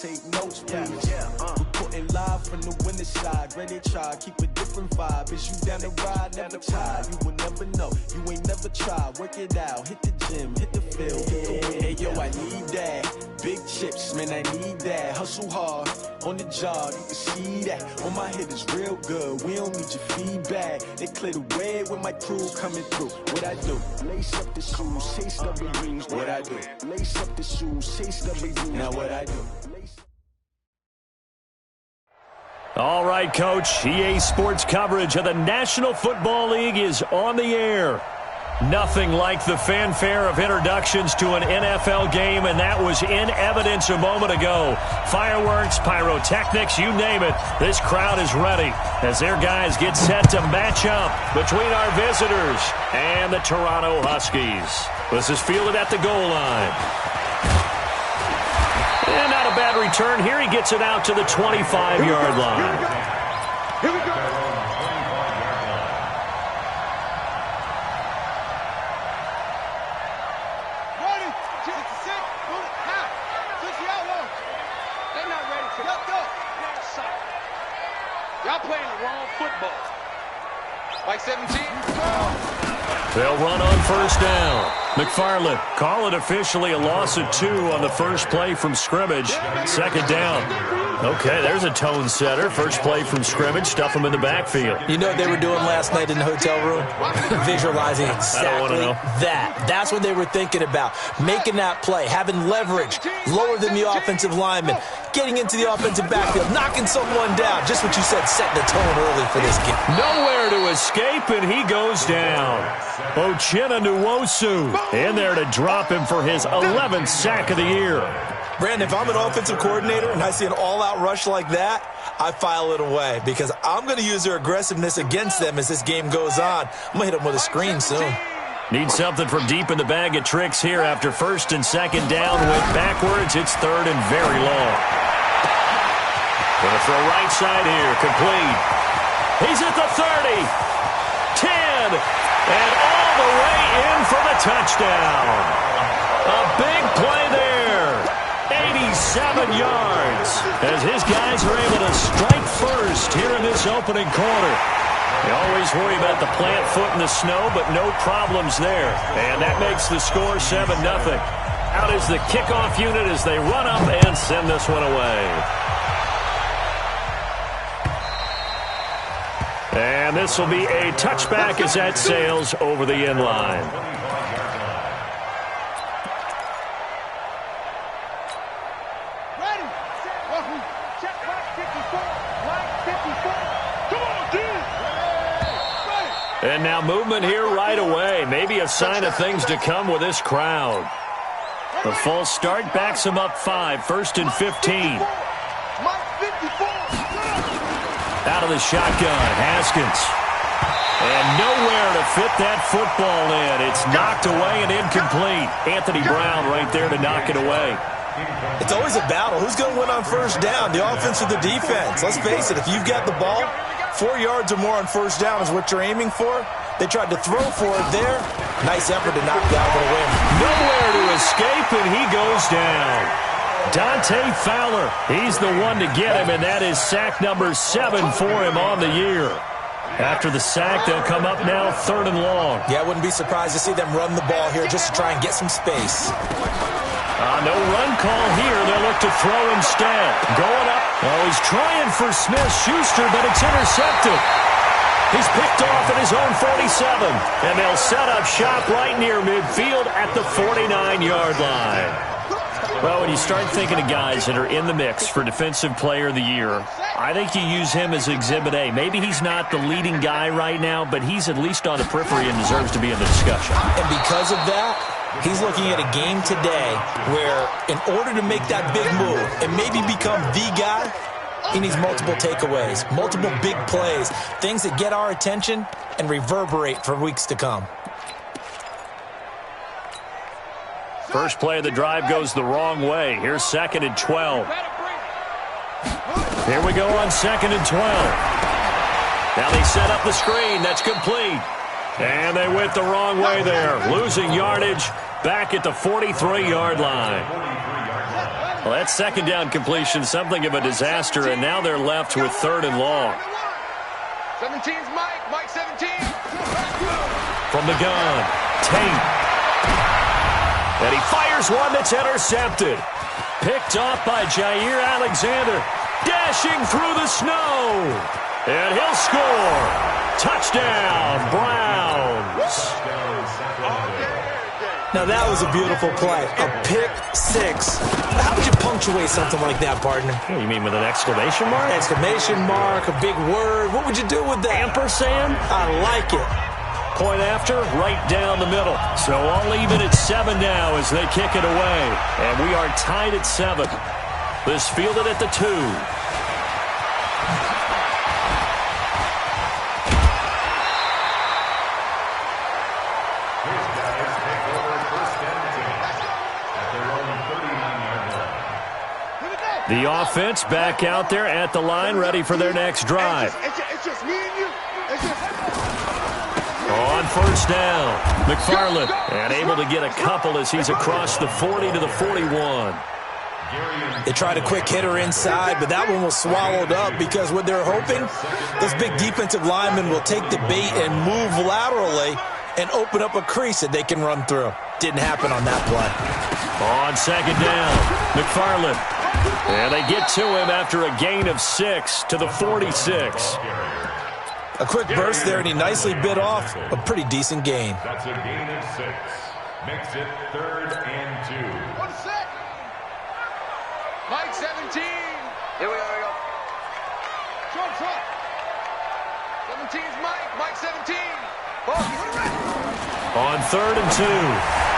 Take notes, please. We're putting live from the winning side. Ready to try, keep a different vibe. Is you down the ride, never tired. You will never know, you ain't never tried. Work it out, hit the gym, hit the field, hit the win. Hey, yo, I need that. Big chips, man, I need that. Hustle hard, on the job, you can see that. On my head is real good, we don't need your feedback. They clear the way with my crew coming through. What I do? Lace up the shoes, chase W's. What I do? Lace up the shoes, chase W's. Now what I do? All right, Coach. EA Sports coverage of the National Football League is on the air. Nothing like the fanfare of introductions to an NFL game, and that was in evidence a moment ago. Fireworks, pyrotechnics, you name it. This crowd is ready as their guys get set to match up between our visitors and the Toronto Huskies. This is fielded at the goal line. And not a bad return here. He gets it out to the 25-yard line. Here we go. Ready, sit, move, half. Switch the outlaw. They're not ready to go. Y'all playing the wrong football. Like 17. They'll run on first down. McFarland, call it officially a loss of 2 on the first play from scrimmage. Second down. Okay, there's a tone setter. First play from scrimmage, stuff them in the backfield. You know what they were doing last night in the hotel room? Visualizing exactly that. That's what they were thinking about. Making that play, having leverage, lower than the offensive lineman, getting into the offensive backfield, knocking someone down. Just what you said, setting the tone early for this game. Nowhere to escape, and he goes down. Uchenna Nwosu in there to drop him for his 11th sack of the year. Brandon, if I'm an offensive coordinator and I see an all-out rush like that, I file it away because I'm going to use their aggressiveness against them as this game goes on. I'm going to hit them with a screen soon. Need something from deep in the bag of tricks here after first and second down. Went backwards. It's third and very long. Going to throw right side here. Complete. He's at the 30. 10. And all the way in for the touchdown. A big play there. 87 yards as his guys are able to strike first here in this opening quarter. They always worry about the plant foot in the snow, but no problems there. And that makes the score 7-0. Out is the kickoff unit as they run up and send this one away. And this will be a touchback as that sails over the end line. Ready. Welcome. Check box 54. Line 54. Come on, dude. And now movement here right away. Maybe a sign of things to come with this crowd. The false start backs him up 5. First and 15. Out of the shotgun, Haskins. And nowhere to fit that football in. It's knocked away and incomplete. Anthony Brown right there to knock it away. It's always a battle. Who's going to win on first down, the offense or the defense? Let's face it, if you've got the ball, 4 yards or more on first down is what you're aiming for. They tried to throw for it there. Nice effort to knock that one away. Nowhere to escape, and he goes down. Dante Fowler, he's the one to get him, and that is sack number 7 for him on the year. After the sack, they'll come up now third and long. Yeah, I wouldn't be surprised to see them run the ball here just to try and get some space. No run call here. They'll look to throw instead. Going up. Oh, he's trying for Smith-Schuster, but it's intercepted. He's picked off at his own 47, and they'll set up shop right near midfield at the 49-yard line. Well, when you start thinking of guys that are in the mix for Defensive Player of the Year, I think you use him as Exhibit A. Maybe he's not the leading guy right now, but he's at least on the periphery and deserves to be in the discussion. And because of that, he's looking at a game today where in order to make that big move and maybe become the guy, he needs multiple takeaways, multiple big plays, things that get our attention and reverberate for weeks to come. First play of the drive goes the wrong way. Here's second and 12. Here we go on second and 12. Now they set up the screen. That's complete. And they went the wrong way there. Losing yardage back at the 43-yard line. Well, that second down completion, something of a disaster, and now they're left with 3rd and long. 17's Mike. Mike 17. From the gun, Tate. And he fires one that's intercepted. Picked off by Jair Alexander. Dashing through the snow. And he'll score. Touchdown, Browns. Now, that was a beautiful play. A pick six. How would you punctuate something like that, partner? You mean with an exclamation mark? Exclamation mark, a big word. What would you do with that? Ampersand? I like it. Point after, right down the middle. So all even at 7 now as they kick it away. And we are tied at 7. This fielded at the 2. The offense back out there at the line, ready for their next drive. It's just me and you. It's just... On first down, McFarland, and able to get a couple as he's across the 40 to the 41. They tried a quick hitter inside, but that one was swallowed up because what they're hoping, those big defensive linemen will take the bait and move laterally and open up a crease that they can run through. Didn't happen on that play. On second down, McFarland. And they get to him after a gain of 6 to the 46. A quick burst there, and he nicely bit off a pretty decent gain. That's a gain of 6. Makes it 3rd and 2. 1 sec. Mike 17. Here we go. Short front. 17's Mike. Mike 17. On 3rd and 2,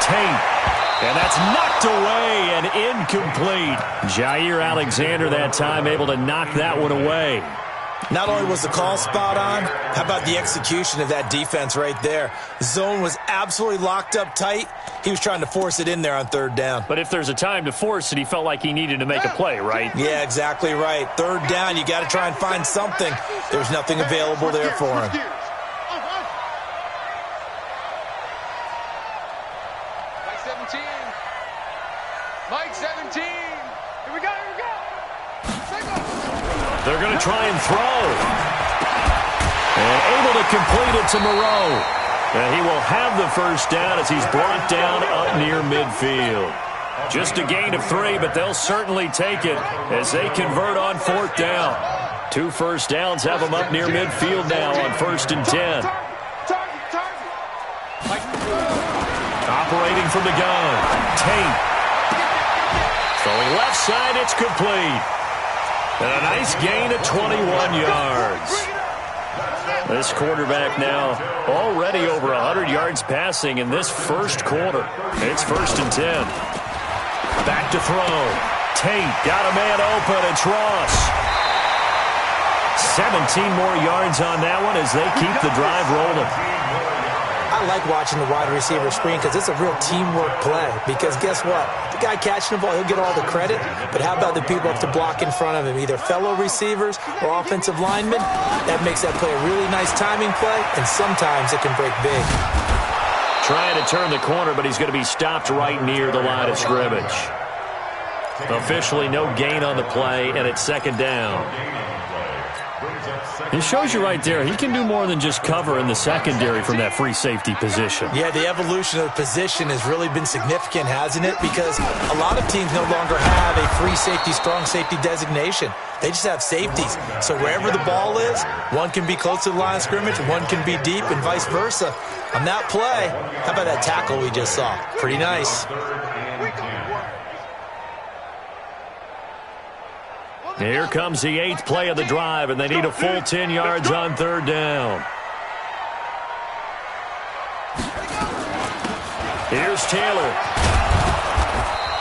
Tate. And that's knocked away and incomplete. Jair Alexander that time able to knock that one away. Not only was the call spot on, how about the execution of that defense right there? The zone was absolutely locked up tight. He was trying to force it in there on 3rd down. But if there's a time to force it, he felt like he needed to make a play, right? Yeah, exactly right. 3rd down, you got to try and find something. There's nothing available there for him. Mike 17. Here we go. They're going to try and throw. And able to complete it to Moreau. And he will have the first down as he's brought down up near midfield. Just a gain of 3, but they'll certainly take it as they convert on 4th down. 2 first downs have them up near midfield now on 1st and 10. Operating from the gun, Tate. Throwing left side, it's complete. And a nice gain of 21 yards. This quarterback now already over 100 yards passing in this first quarter. It's 1st and 10. Back to throw. Tate got a man open. It's Ross. 17 more yards on that one as they keep the drive rolling. I like watching the wide receiver screen because it's a real teamwork play. Because guess what? The guy catching the ball, he'll get all the credit. But how about the people up to block in front of him? Either fellow receivers or offensive linemen. That makes that play a really nice timing play, and sometimes it can break big. Trying to turn the corner, but he's going to be stopped right near the line of scrimmage. Officially no gain on the play, and it's 2nd down. It shows you right there, he can do more than just cover in the secondary from that free safety position. Yeah, the evolution of the position has really been significant, hasn't it? Because a lot of teams no longer have a free safety, strong safety designation. They just have safeties. So wherever the ball is, one can be close to the line of scrimmage, one can be deep, and vice versa. On that play, how about that tackle we just saw? Pretty nice. Here comes the 8th play of the drive, and they need a full 10 yards on 3rd down. Here's Taylor.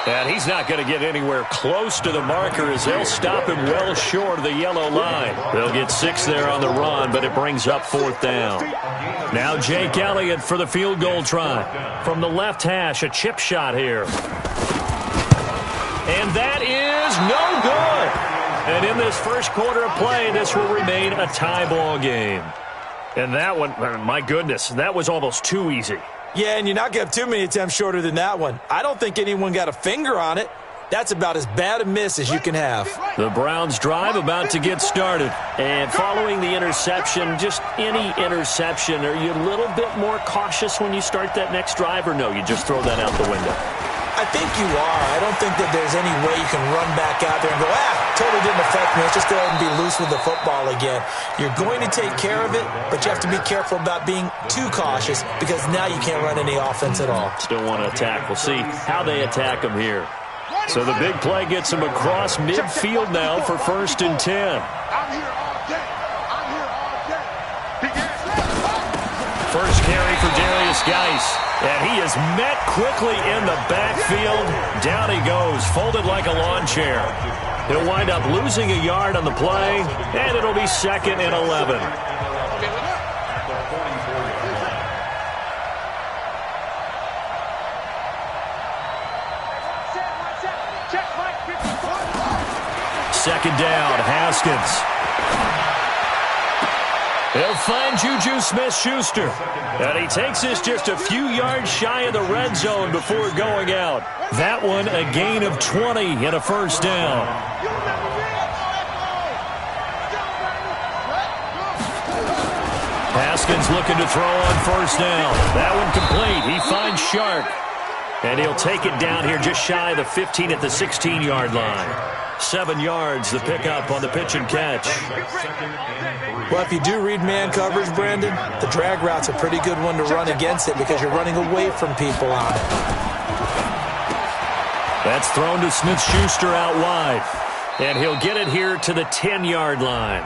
And he's not going to get anywhere close to the marker as they'll stop him well short of the yellow line. They'll get 6 there on the run, but it brings up 4th down. Now Jake Elliott for the field goal try. From the left hash, a chip shot here. And that is no good. And in this first quarter of play, this will remain a tie ball game. And that one, my goodness, that was almost too easy. Yeah, and you're not going to have too many attempts shorter than that one. I don't think anyone got a finger on it. That's about as bad a miss as you can have. The Browns drive about to get started. And following the interception, just any interception, are you a little bit more cautious when you start that next drive, or no, you just throw that out the window? I think you are. I don't think that there's any way you can run back out there and go, totally didn't affect me. Let's just go ahead and be loose with the football again. You're going to take care of it, but you have to be careful about being too cautious because now you can't run any offense at all. Still want to attack. We'll see how they attack them here. So the big play gets them across midfield now for 1st and 10. I'm here all day. I'm here all day. First carry for Darius Geis. And he is met quickly in the backfield. Down he goes, folded like a lawn chair. He'll wind up losing a yard on the play, and it'll be 2nd and 11. Second down, Haskins. He'll find Juju Smith-Schuster. And he takes this just a few yards shy of the red zone before going out. That one a gain of 20 and a 1st down. Haskins looking to throw on 1st down. That one complete. He finds Shark. And he'll take it down here just shy of the 15 at the 16-yard line. 7 yards, the pickup on the pitch and catch. Well, if you do read man coverage, Brandon, the drag route's a pretty good one to run against it because you're running away from people on it. That's thrown to Smith-Schuster out wide. And he'll get it here to the 10-yard line.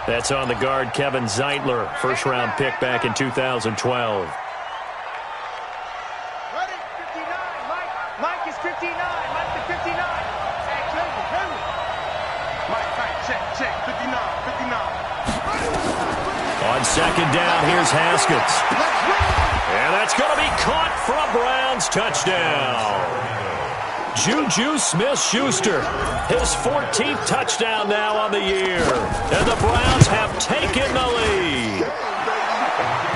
That's on the guard, Kevin Zeitler, first-round pick back in 2012. Mike is 59. Mike is 59. Check. 59. On second down, here's Haskins. And that's going to be caught for a Browns touchdown. Juju Smith-Schuster, his 14th touchdown now on the year. And the Browns have taken the lead.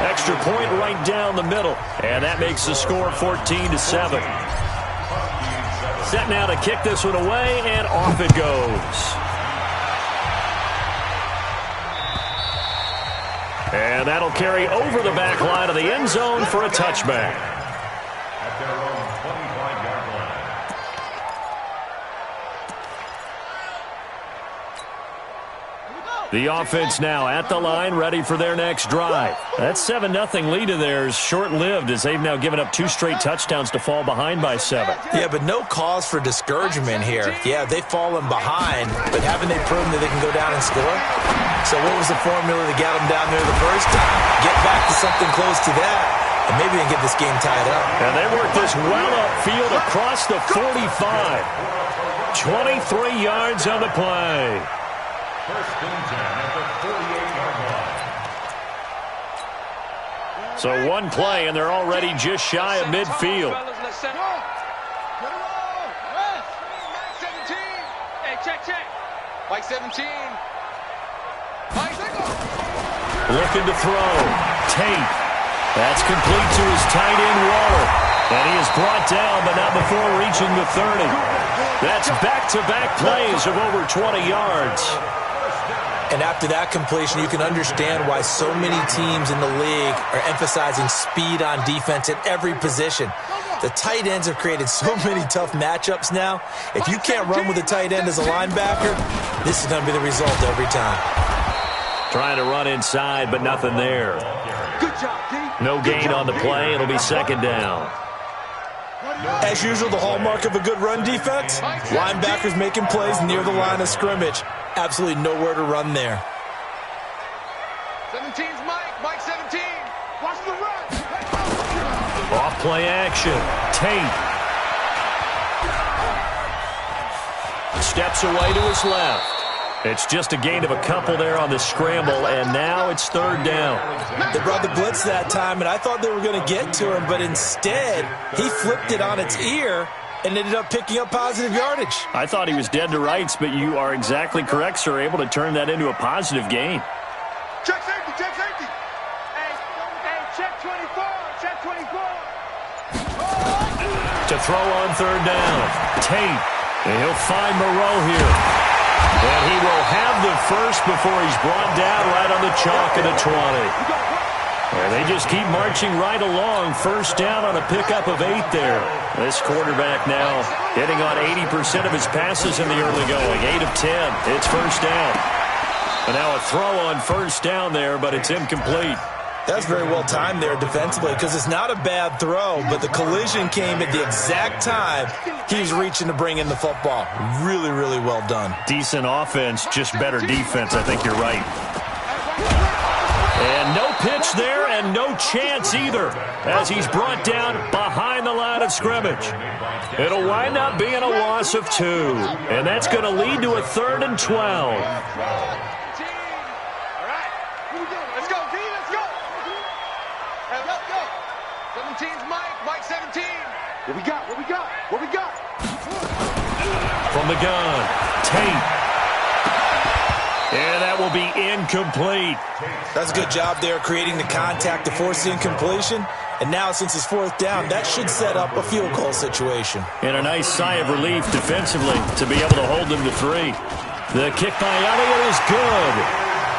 Extra point right down the middle. And that makes the score 14-7. Set now to kick this one away, and off it goes. And that'll carry over the back line of the end zone for a touchback. At their own 25-yard line. The offense now at the line, ready for their next drive. That 7-0 lead of theirs short-lived as they've now given up 2 straight touchdowns to fall behind by 7. Yeah, but no cause for discouragement here. Yeah, they've fallen behind, but haven't they proven that they can go down and score? So what was the formula that got them down there the first time? Get back to something close to that, and maybe they can get this game tied up. And they work this well upfield across the 45. 23 yards on the play. First and 10 at the 48-yard line. So one play, and they're already just shy of midfield. Hey, check. Mike 17. Looking to throw. Tate. That's complete to his tight end, Waller. And he is brought down, but not before reaching the 30. That's back-to-back plays of over 20 yards. And after that completion, you can understand why so many teams in the league are emphasizing speed on defense at every position. The tight ends have created so many tough matchups now. If you can't run with a tight end as a linebacker, this is going to be the result every time. Trying to run inside, but nothing there. Good job, D. No gain on the play. It'll be second down. As usual, the hallmark of a good run defense, linebackers making plays near the line of scrimmage. Absolutely nowhere to run there. 17's Mike 17. Watch the run. Off play action. Tate. Steps away to his left. It's just a gain of a couple there on the scramble, and now it's third down. They brought the blitz that time, and I thought they were going to get to him, but instead, he flipped it on its ear and ended up picking up positive yardage. I thought he was dead to rights, but you are exactly correct, sir, able to turn that into a positive gain. Check safety. Hey, check 24. To throw on third down. Tate. And he'll find Moreau here. And he will have the first before he's brought down right on the chalk of the 20. And they just keep marching right along. First down on a pickup of 8 there. This quarterback now hitting on 80% of his passes in the early going. 8 of 10. It's first down. And now a throw on first down there, but it's incomplete. That's very well timed there defensively because it's not a bad throw, but the collision came at the exact time he was reaching to bring in the football. Really, really well done. Decent offense, just better defense. I think you're right. And no pitch there and no chance either as he's brought down behind the line of scrimmage. It'll wind up being a loss of 2, and that's going to lead to a 3rd and 12. What we got? From the gun, Tate. And that will be incomplete. That's a good job there creating the contact to force the incompletion. And now since it's 4th down, that should set up a field goal situation. And a nice sigh of relief defensively to be able to hold them to 3. The kick by Elliott is good.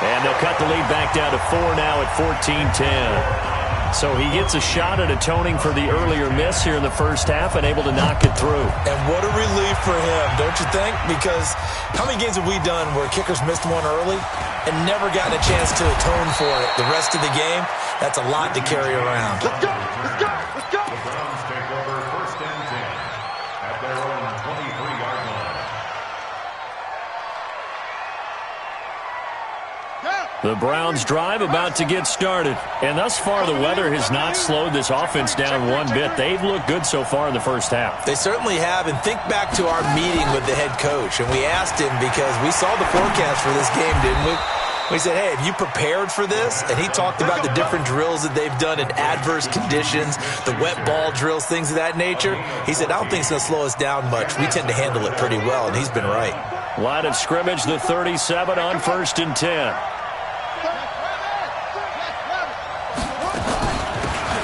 And they'll cut the lead back down to 4 now at 14-10. So he gets a shot at atoning for the earlier miss here in the first half and able to knock it through. And what a relief for him, don't you think? Because how many games have we done where kickers missed one early and never gotten a chance to atone for it the rest of the game? That's a lot to carry around. Let's go! Let's go! Let's go! The Browns take over 1st and 10 at their own 23-yard line. The Browns drive about to get started. And thus far, the weather has not slowed this offense down one bit. They've looked good so far in the first half. They certainly have. And think back to our meeting with the head coach. And we asked him because we saw the forecast for this game, didn't we? We said, hey, have you prepared for this? And he talked about the different drills that they've done in adverse conditions, the wet ball drills, things of that nature. He said, I don't think it's going to slow us down much. We tend to handle it pretty well, and he's been right. Line of scrimmage, the 37 on 1st and 10.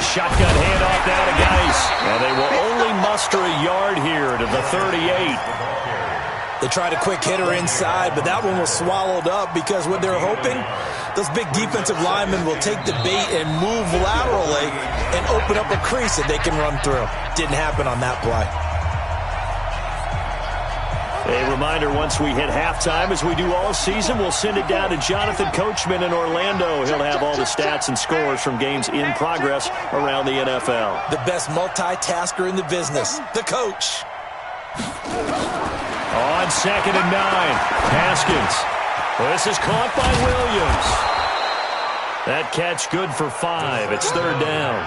Shotgun handoff now to Geis. And they will only muster a yard here to the 38. They tried a quick hitter inside, but that one was swallowed up because what they're hoping, those big defensive linemen will take the bait and move laterally and open up a crease that they can run through. Didn't happen on that play. A reminder, once we hit halftime, as we do all season, we'll send it down to Jonathan Coachman in Orlando. He'll have all the stats and scores from games in progress around the NFL. The best multitasker in the business, the coach. On 2nd and 9, Haskins. This is caught by Williams. That catch good for 5. It's 3rd down.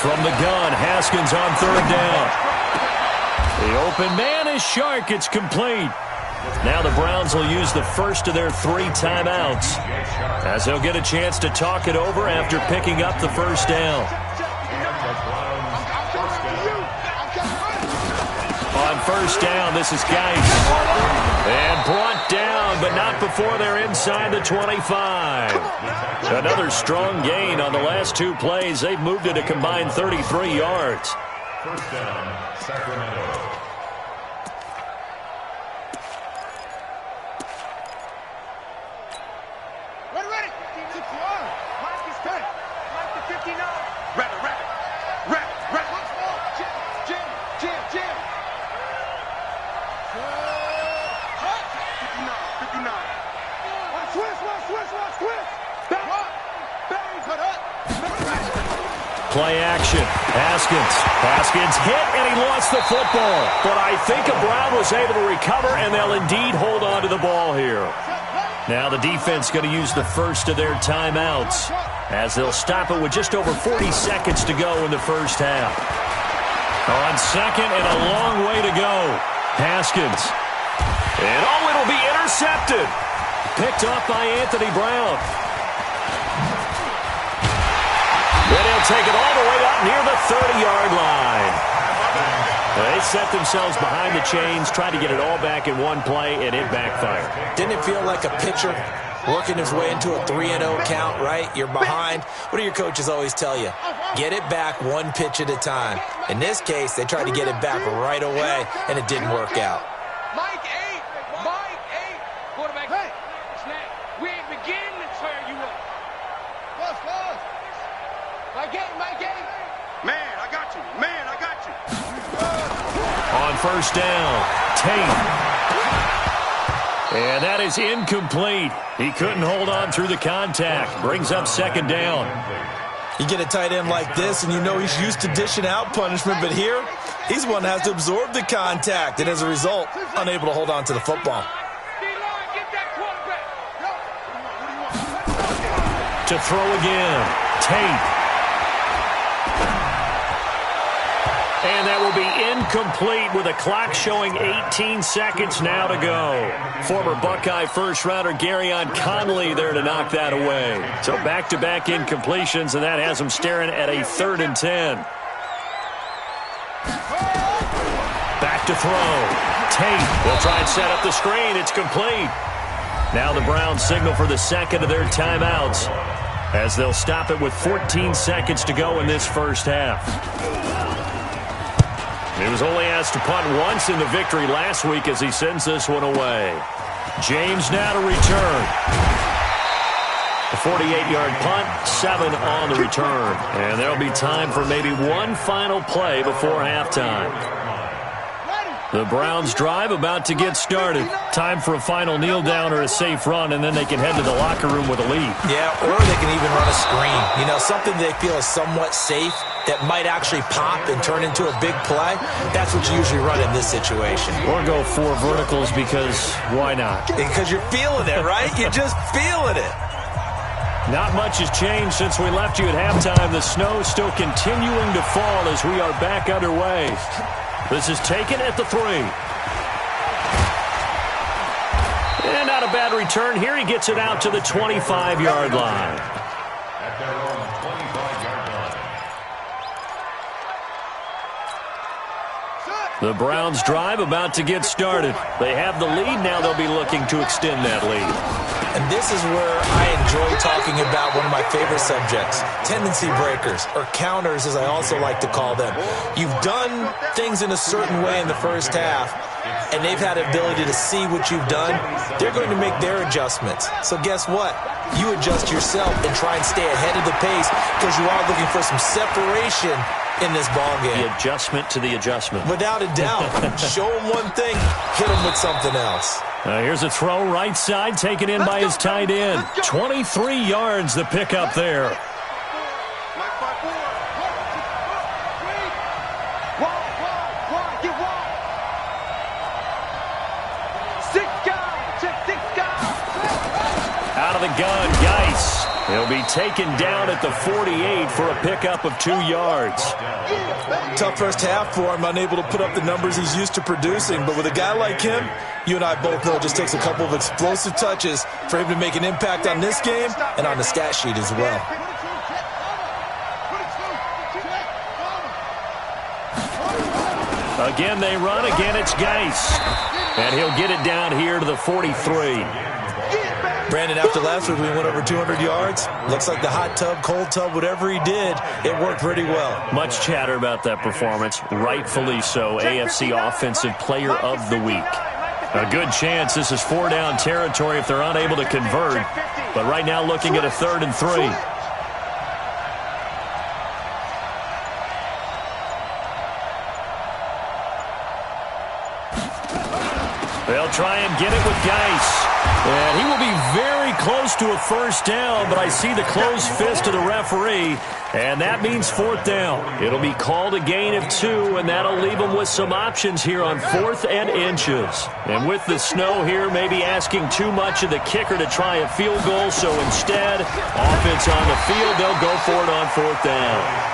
From the gun, Haskins on 3rd down. The open man is Shark. It's complete. Now the Browns will use the first of their 3 timeouts as they'll get a chance to talk it over after picking up the first down. On 1st down, this is Geis. And brought down, but not before they're inside the 25. Another strong gain on the last 2 plays. They've moved it a combined 33 yards. 1st down, Sacramento. Play action. Haskins hit, and he lost the football. But I think Brown was able to recover, and they'll indeed hold on to the ball here. Now the defense going to use the first of their timeouts as they'll stop it with just over 40 seconds to go in the first half. On 2nd and a long way to go. Haskins. And it'll be intercepted. Picked off by Anthony Brown. Then he'll take it all the way up near the 30-yard line. They set themselves behind the chains, tried to get it all back in one play, and it backfired. Didn't it feel like a pitcher working his way into a 3-0 count, right? You're behind. What do your coaches always tell you? Get it back one pitch at a time. In this case, they tried to get it back right away, and it didn't work out. Mike 8. Quarterback. Hey. Snap. We ain't beginning to tear you up. Mike 8. Man, I got you. On first down, Tate. And that is incomplete. He couldn't hold on through the contact. Brings up second down. You get a tight end like this, and you know he's used to dishing out punishment, but here, he's one that has to absorb the contact, and as a result, unable to hold on to the football. To throw again, Tate. And that will be incomplete with a clock showing 18 seconds now to go. Former Buckeye first-rounder Garyon Conley there to knock that away. So back-to-back incompletions, and that has him staring at a 3rd and 10. Back to throw. Tate will try and set up the screen. It's complete. Now the Browns signal for the second of their timeouts as they'll stop it with 14 seconds to go in this first half. He was only asked to punt once in the victory last week as he sends this one away. James now to return. A 48-yard punt, 7 on the return. And there'll be time for maybe one final play before halftime. The Browns drive about to get started. Time for a final kneel down or a safe run, and then they can head to the locker room with a lead. Yeah, or they can even run a screen. You know, something they feel is somewhat safe that might actually pop and turn into a big play. That's what you usually run in this situation. Or go 4 verticals because why not? Because you're feeling it, right? You're just feeling it. Not much has changed since we left you at halftime. The snow still continuing to fall as we are back underway. This is taken at the 3. And not a bad return. Here he gets it out to the 25-yard line. At their own 25-yard line. The Browns drive about to get started. They have the lead. Now they'll be looking to extend that lead. And this is where I enjoy talking about one of my favorite subjects, tendency breakers, or counters as I also like to call them. You've done things in a certain way in the first half, and they've had the ability to see what you've done. They're going to make their adjustments. So guess what? You adjust yourself and try and stay ahead of the pace because you are looking for some separation in this ballgame. The adjustment to the adjustment. Without a doubt. Show them one thing, hit them with something else. Here's a throw right side, taken in by his tight end. 23 yards the pickup there. Out of the gun, Geis. He'll be taken down at the 48 for a pickup of 2 yards. Tough first half for him, unable to put up the numbers he's used to producing. But with a guy like him, you and I both know it just takes a couple of explosive touches for him to make an impact on this game and on the stat sheet as well. Again, they run. Again, it's Geis. And he'll get it down here to the 43. Brandon, after last week, we went over 200 yards. Looks like the hot tub, cold tub, whatever he did, it worked pretty well. Much chatter about that performance. Rightfully so. AFC Offensive Player of the Week. A good chance this is 4-down territory if they're unable to convert. But right now looking at a 3rd and 3. They'll try and get it with Geis. And he will be very close to a first down, but I see the closed fist of the referee, and that means 4th down. It'll be called a gain of 2, and that'll leave them with some options here on 4th and inches. And with the snow here, maybe asking too much of the kicker to try a field goal, so instead, offense on the field, they'll go for it on 4th down.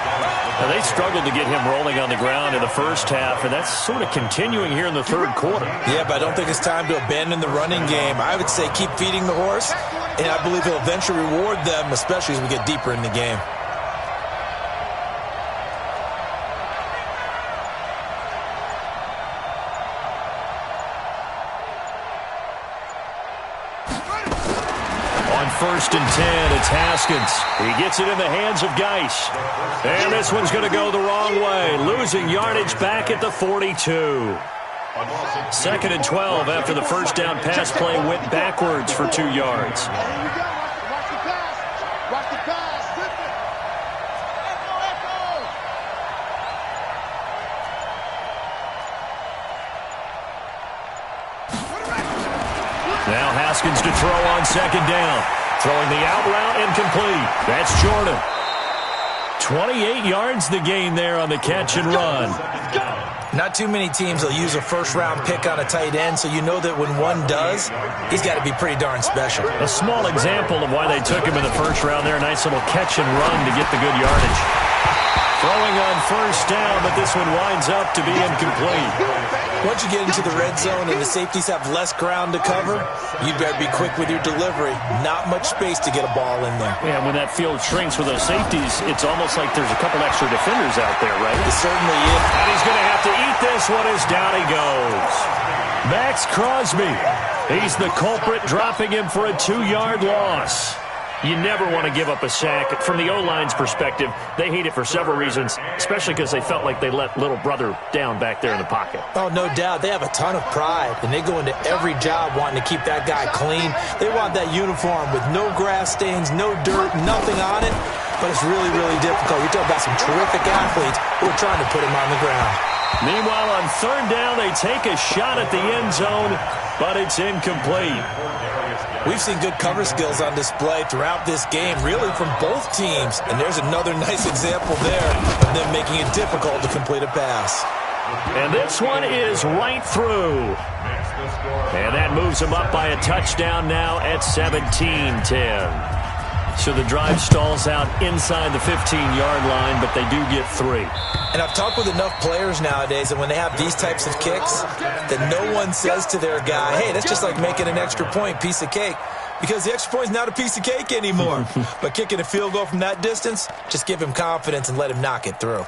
Now, they struggled to get him rolling on the ground in the first half, and that's sort of continuing here in the 3rd quarter. Yeah, but I don't think it's time to abandon the running game. I would say keep feeding the horse, and I believe he'll eventually reward them, especially as we get deeper in the game. On 1st and 10, it's Haskins. He gets it in the hands of Geis. And this one's going to go the wrong way, losing yardage back at the 42. 2nd and 12 after the first down pass play went backwards for 2 yards. Now Haskins to throw on 2nd down. Throwing the out route incomplete. That's Jordan. 28 yards the gain there on the catch and run. Not too many teams will use a first-round pick on a tight end, so you know that when one does, he's got to be pretty darn special. A small example of why they took him in the first round there. Nice little catch and run to get the good yardage. Throwing on 1st down, but this one winds up to be incomplete. Once you get into the red zone and the safeties have less ground to cover, you better be quick with your delivery. Not much space to get a ball in there. Yeah, when that field shrinks with those safeties, it's almost like there's a couple extra defenders out there, right? It certainly is. And he's going to have to eat this one as down he goes. Max Crosby. He's the culprit, dropping him for a 2-yard loss. You never want to give up a sack. From the O-line's perspective, they hate it for several reasons, especially because they felt like they let little brother down back there in the pocket. Oh, no doubt. They have a ton of pride, and they go into every job wanting to keep that guy clean. They want that uniform with no grass stains, no dirt, nothing on it. But it's really, really difficult. You're talking about some terrific athletes who are trying to put him on the ground. Meanwhile, on 3rd down, they take a shot at the end zone, but it's incomplete. We've seen good cover skills on display throughout this game, really from both teams. And there's another nice example there of them making it difficult to complete a pass. And this one is right through. And that moves them up by a touchdown now at 17-10. So the drive stalls out inside the 15-yard line, but they do get 3. And I've talked with enough players nowadays that when they have these types of kicks, that no one says to their guy, hey, that's just like making an extra point, piece of cake. Because the extra point's not a piece of cake anymore. But kicking a field goal from that distance, just give him confidence and let him knock it through.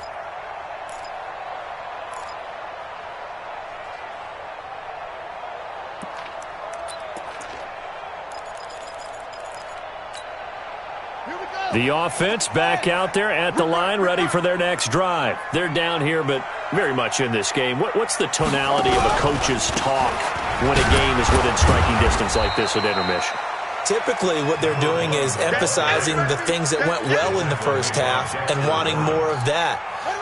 The offense back out there at the line, ready for their next drive. They're down here, but very much in this game. What's the tonality of a coach's talk when a game is within striking distance like this at intermission? Typically, what they're doing is emphasizing the things that went well in the first half and wanting more of that.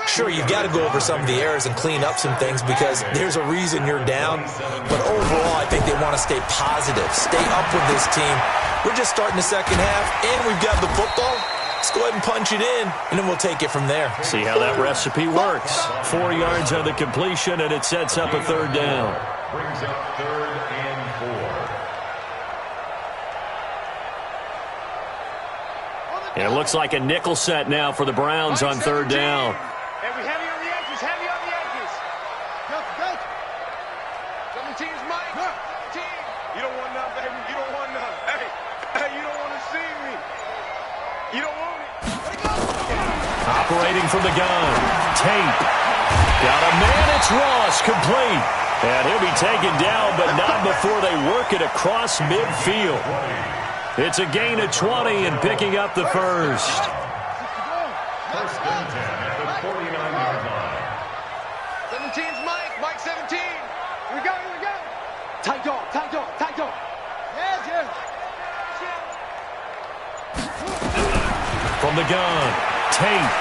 Sure, you've got to go over some of the errors and clean up some things because there's a reason you're down. But overall, I think they want to stay positive, stay up with this team. We're just starting the second half, and we've got the football. Let's go ahead and punch it in, and then we'll take it from there. See how that recipe works. 4 yards on the completion, and it sets up a 3rd down. Brings up 3rd and 4. And it looks like a nickel set now for the Browns on 3rd down. Heavy on the edges, heavy on the edges. Go. 17's Mike. 17. You don't want none, baby. You don't want none. Hey, you don't want to see me. You don't want it. Operating from the gun. Tate. Got a man, it's Ross, complete. And he'll be taken down, but not before they work it across midfield. It's a gain of 20 and picking up the first. 1st and 10 at the 49-yard line. 17's Mike. Mike 17. Here we go. Tight dog. Yeah. From the gun, Tate.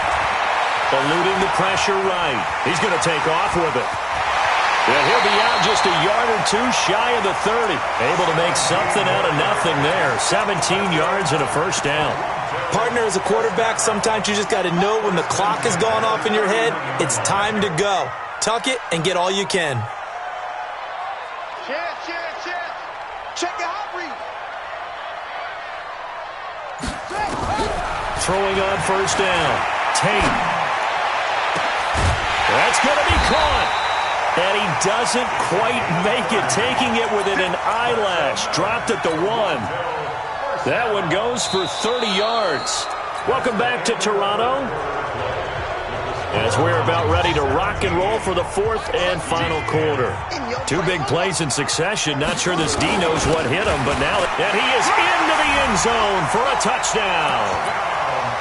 Eluding the pressure right. He's going to take off with it. And he'll be out just a yard or two shy of the 30. Able to make something out of nothing there. 17 yards and a 1st down. Partner, as a quarterback, sometimes you just got to know when the clock has gone off in your head, it's time to go. Tuck it and get all you can. Check your hot read. Throwing on 1st down. Tate. That's going to be caught. And he doesn't quite make it, taking it within an eyelash. Dropped at the 1. That one goes for 30 yards. Welcome back to Toronto. as we're about ready to rock and roll for the fourth and final quarter. Two big plays in succession. Not sure this D knows what hit him, but now and he is into the end zone for a touchdown.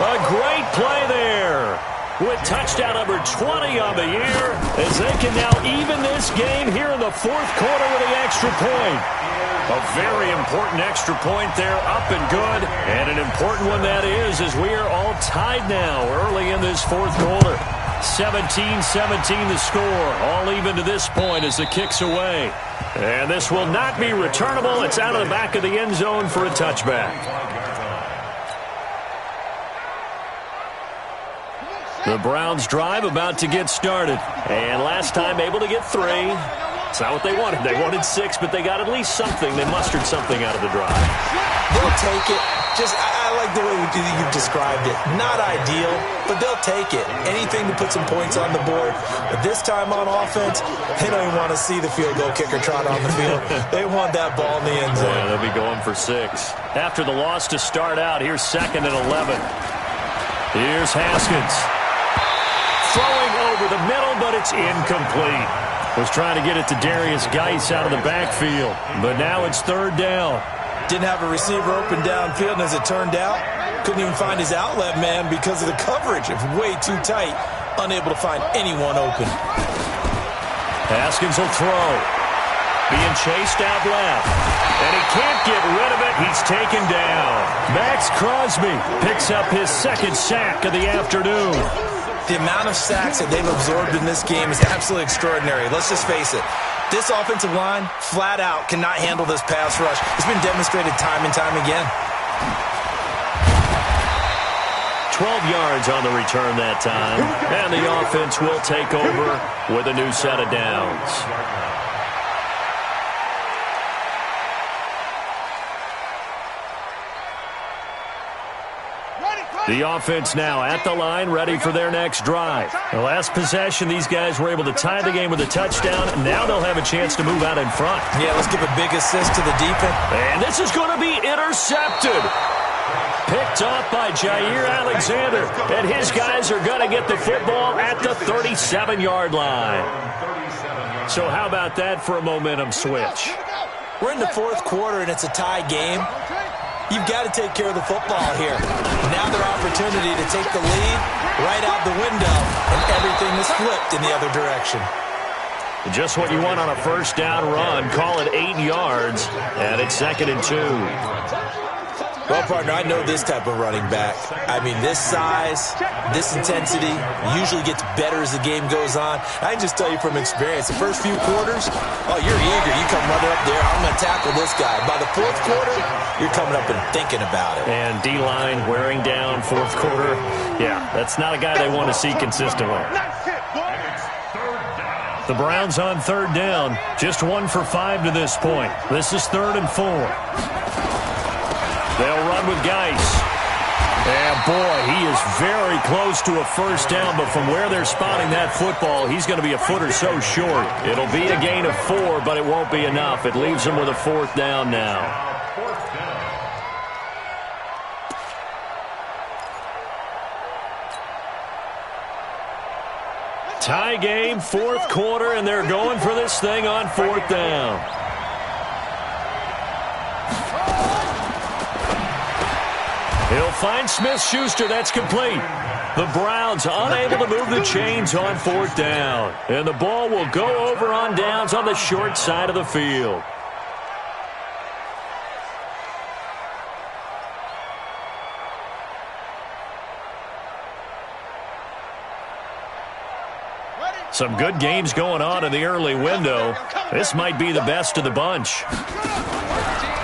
A great play there with touchdown number 20 on the year as they can now even this game here in the fourth quarter with the extra point. A very important extra point there, up and good. And an important one that is, as we are all tied now early in this fourth quarter. 17-17 the score, all even to this point as the kick's away. And this will not be returnable. It's out of the back of the end zone for a touchback. The Browns drive about to get started. And last time able to get 3. It's not what they wanted. They wanted 6, but they got at least something. They mustered something out of the drive. They'll take it. I like the way you've described it. Not ideal, but they'll take it. Anything to put some points on the board. But this time on offense, they don't even want to see the field goal kicker trot on the field. They want that ball in the end zone. Yeah, they'll be going for 6. After the loss to start out, here's 2nd and 11. Here's Haskins. Throwing over the middle, but it's incomplete. Was trying to get it to Darius Geis out of the backfield, but now it's 3rd down. Didn't have a receiver open downfield, and as it turned out, couldn't even find his outlet man because of the coverage. It was way too tight, unable to find anyone open. Haskins will throw. Being chased out left. And he can't get rid of it. He's taken down. Maxx Crosby picks up his 2nd sack of the afternoon. The amount of sacks that they've absorbed in this game is absolutely extraordinary. Let's just face it. This offensive line, flat out, cannot handle this pass rush. It's been demonstrated time and time again. 12 yards on the return that time. And the offense will take over with a new set of downs. The offense now at the line, ready for their next drive. The last possession, these guys were able to tie the game with a touchdown. Now they'll have a chance to move out in front. Yeah, let's give a big assist to the defense. And this is going to be intercepted. Picked off by Jair Alexander. And his guys are going to get the football at the 37-yard line. So how about that for a momentum switch? We're in the fourth quarter, and it's a tie game. You've got to take care of the football here. Now their opportunity to take the lead right out the window, and everything is flipped in the other direction. Just what you want on a first down run. Call it 8 yards, and it's 2nd and 2. Well, partner, I know this type of running back. I mean, this size, this intensity usually gets better as the game goes on. I can just tell you from experience, the first few quarters, oh, you're eager. You come running up there, I'm going to tackle this guy. By the fourth quarter, you're coming up and thinking about it. And D-line wearing down fourth quarter. Yeah, that's not a guy they want to see consistently. The Browns on 3rd down. Just 1 for 5 to this point. This is 3rd and 4. They'll run with Geis. And, boy, he is very close to a first down, but from where they're spotting that football, he's going to be a foot or so short. It'll be a gain of 4, but it won't be enough. It leaves them with a 4th down now. Tie game, fourth quarter, and they're going for this thing on 4th down. He'll find Smith-Schuster. That's complete. The Browns unable to move the chains on 4th down. And the ball will go over on downs on the short side of the field. Some good games going on in the early window. This might be the best of the bunch.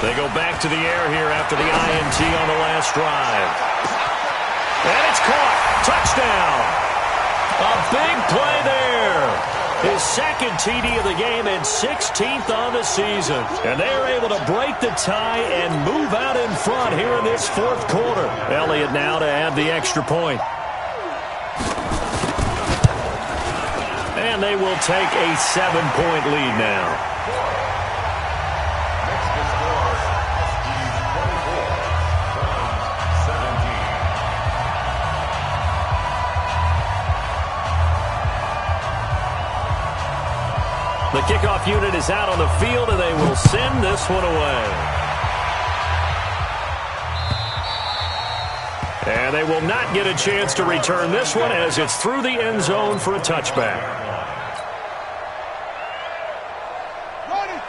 They go back to the air here after the INT on the last drive. And it's caught. Touchdown. A big play there. His 2nd TD of the game and 16th on the season. And they are able to break the tie and move out in front here in this fourth quarter. Elliott now to add the extra point. And they will take a 7-point lead now. The kickoff unit is out on the field, and they will send this one away. And they will not get a chance to return this one as it's through the end zone for a touchback.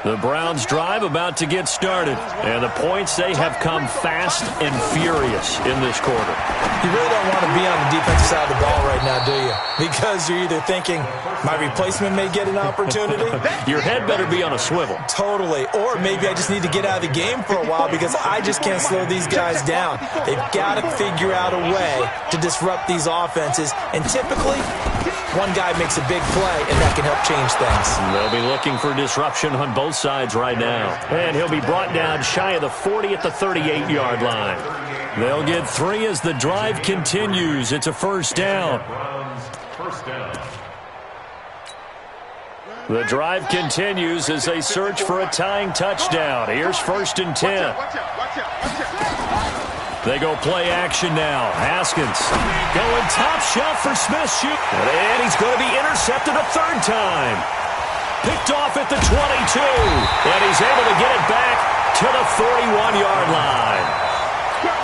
The Browns drive about to get started. And the points, they have come fast and furious in this quarter. You really don't want to be on the defensive side of the ball right now, do you? Because you're either thinking, my replacement may get an opportunity. Your head better be on a swivel. Totally. Or maybe I just need to get out of the game for a while because I just can't slow these guys down. They've got to figure out a way to disrupt these offenses. And typically, one guy makes a big play, and that can help change things. They'll be looking for disruption on both sides right now. And he'll be brought down shy of the 40 at the 38-yard line. They'll get 3 as the drive continues. It's a first down. The drive continues as they search for a tying touchdown. Here's 1st and 10. They go play action now. Haskins going top shot for Smith. Shoot. And he's going to be intercepted a 3rd time. Picked off at the 22. And he's able to get it back to the 41-yard line.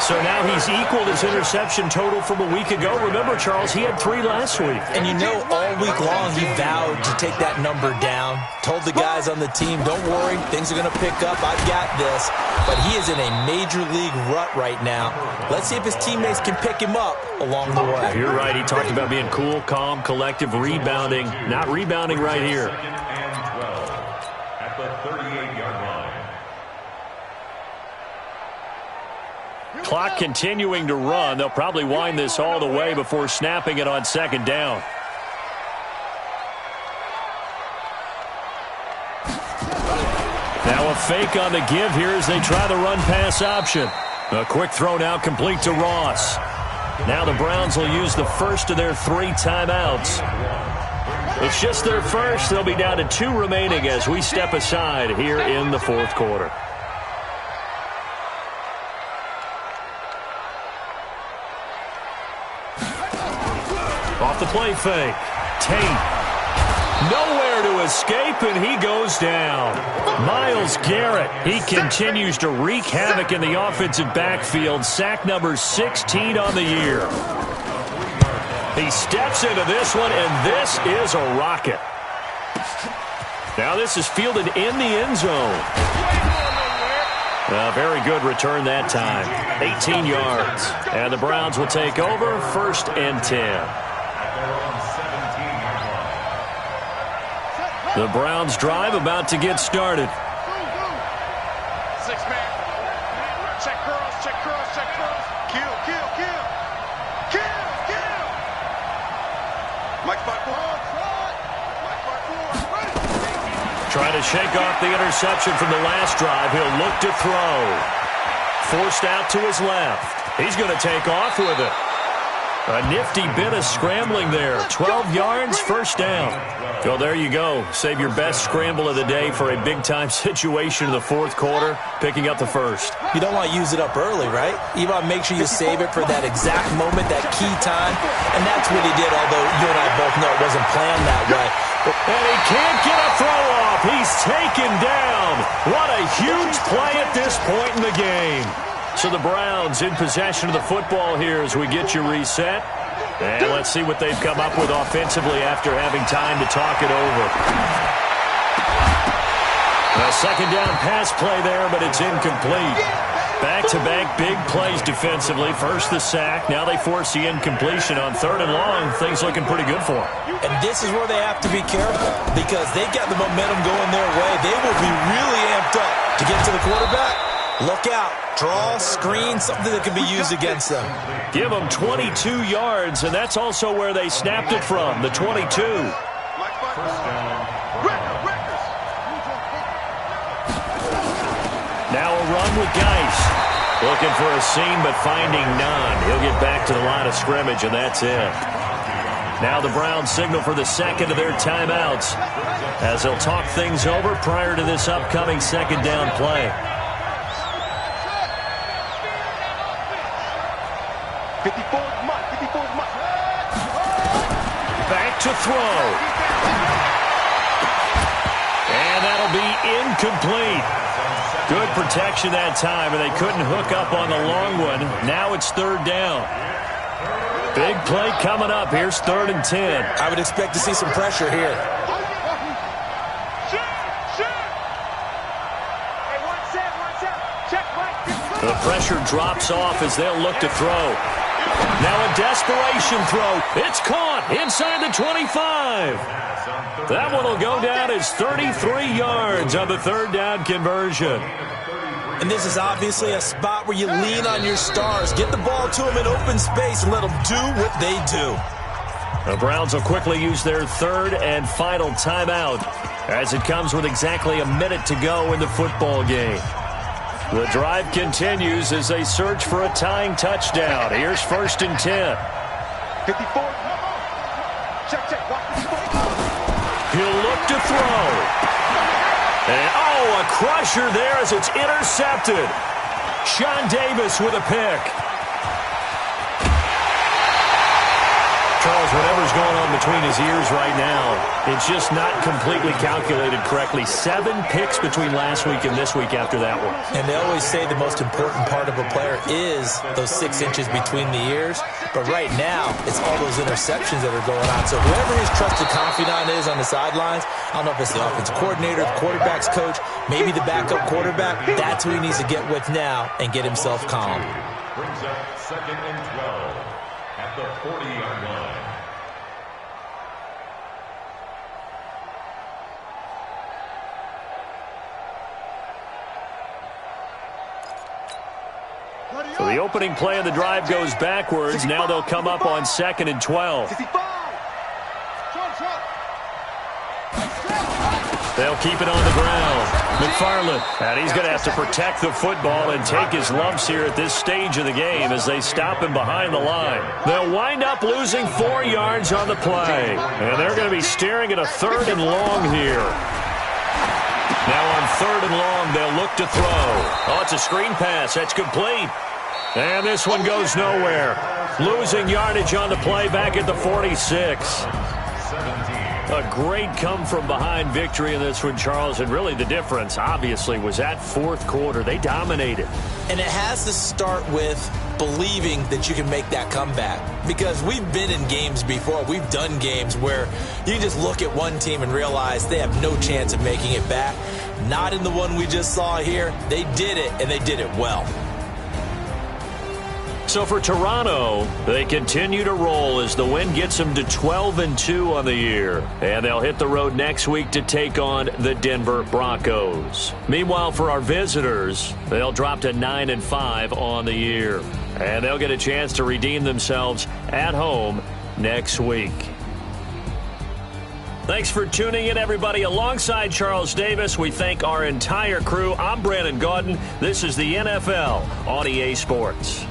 So now he's equaled his interception total from a week ago. Remember, Charles, he had 3 last week. And you know, all week long he vowed to take that number down. Told the guys on the team, don't worry, things are going to pick up. I've got this. But he is in a major league rut right now. Let's see if his teammates can pick him up along the way. You're right. He talked about being cool, calm, collective, rebounding. Not rebounding right here. At the 38-yard line. Clock continuing to run. They'll probably wind this all the way before snapping it on 2nd down. Now a fake on the give here as they try the run-pass option. A quick throw now complete to Ross. Now the Browns will use the first of their 3 timeouts. It's just their first. They'll be down to 2 remaining as we step aside here in the 4th quarter. Off the play fake. Tate. Nowhere to escape, and he goes down. Myles Garrett, he continues to wreak havoc in the offensive backfield. Sack number 16 on the year. He steps into this one, and this is a rocket. Now this is fielded in the end zone. A very good return that time. 18 yards. And the Browns will take over 1st and 10. The Browns drive about to get started. 6-man. Check cross, check cross, check cross. Kill, kill, kill. Kill, kill. Mike 5-4. Mike 5-4. Trying to shake off the interception from the last drive. He'll look to throw. Forced out to his left. He's going to take off with it. A nifty bit of scrambling there. 12 yards, 1st down. Well, there you go. Save your best scramble of the day for a big-time situation in the 4th quarter, picking up the 1st. You don't want to use it up early, right? You want to make sure you save it for that exact moment, that key time. And that's what he did, although you and I both know it wasn't planned that way. And he can't get a throw off. He's taken down. What a huge play at this point in the game. So the Browns in possession of the football here as we get you reset. And let's see what they've come up with offensively after having time to talk it over. A 2nd down pass play there, but it's incomplete. Back-to-back big plays defensively. First the sack. Now they force the incompletion on 3rd and long. Things looking pretty good for them. And this is where they have to be careful because they got the momentum going their way. They will be really amped up to get to the quarterback. Look out. Draw, screen, something that can be used against them. Give them 22 yards, and that's also where they snapped it from, the 22. Now a run with Geis. Looking for a seam, but finding none. He'll get back to the line of scrimmage, and that's it. Now the Browns signal for the 2nd of their timeouts as they'll talk things over prior to this upcoming 2nd down play. 54 Mike, 54 Mike. Back to throw. And that'll be incomplete. Good protection that time, and they couldn't hook up on the long one. Now it's third down. Big play coming up. Here's 3rd and 10. I would expect to see some pressure here. The pressure drops off as they'll look to throw. Now a desperation throw. It's caught inside the 25. That one will go down as 33 yards on the 3rd down conversion. And this is obviously a spot where you lean on your stars. Get the ball to them in open space and let them do what they do. The Browns will quickly use their 3rd and final timeout as it comes with exactly a minute to go in the football game. The drive continues as they search for a tying touchdown. Here's 1st and 10. 54. Check. He'll look to throw. And, a crusher there as it's intercepted. Sean Davis with a pick. Charles, whatever's going on between his ears right now, it's just not completely calculated correctly. 7 picks between last week and this week after that one. And they always say the most important part of a player is those 6 inches between the ears. But right now, it's all those interceptions that are going on. So whoever his trusted confidant is on the sidelines, I don't know if it's the offensive coordinator, the quarterback's coach, maybe the backup quarterback, that's who he needs to get with now and get himself calm. Brings up 2nd and 12 at the 40-yard line. So the opening play of the drive goes backwards. Now they'll come up on 2nd and 12. They'll keep it on the ground. McFarland, and he's going to have to protect the football and take his lumps here at this stage of the game as they stop him behind the line. They'll wind up losing 4 yards on the play. And they're going to be staring at a 3rd and long here. Now on 3rd and long, they'll look to throw. Oh, it's a screen pass. That's complete. And this one goes nowhere. Losing yardage on the play back at the 46. A great come-from-behind victory in this one, Charles. And really the difference, obviously, was that 4th quarter. They dominated. And it has to start with believing that you can make that comeback. Because we've been in games before. We've done games where you can just look at one team and realize they have no chance of making it back. Not in the one we just saw here. They did it, and they did it well. So for Toronto, they continue to roll as the win gets them to 12-2 on the year. And they'll hit the road next week to take on the Denver Broncos. Meanwhile, for our visitors, they'll drop to 9-5 on the year. And they'll get a chance to redeem themselves at home next week. Thanks for tuning in, everybody. Alongside Charles Davis, we thank our entire crew. I'm Brandon Gaudin. This is the NFL on EA Sports.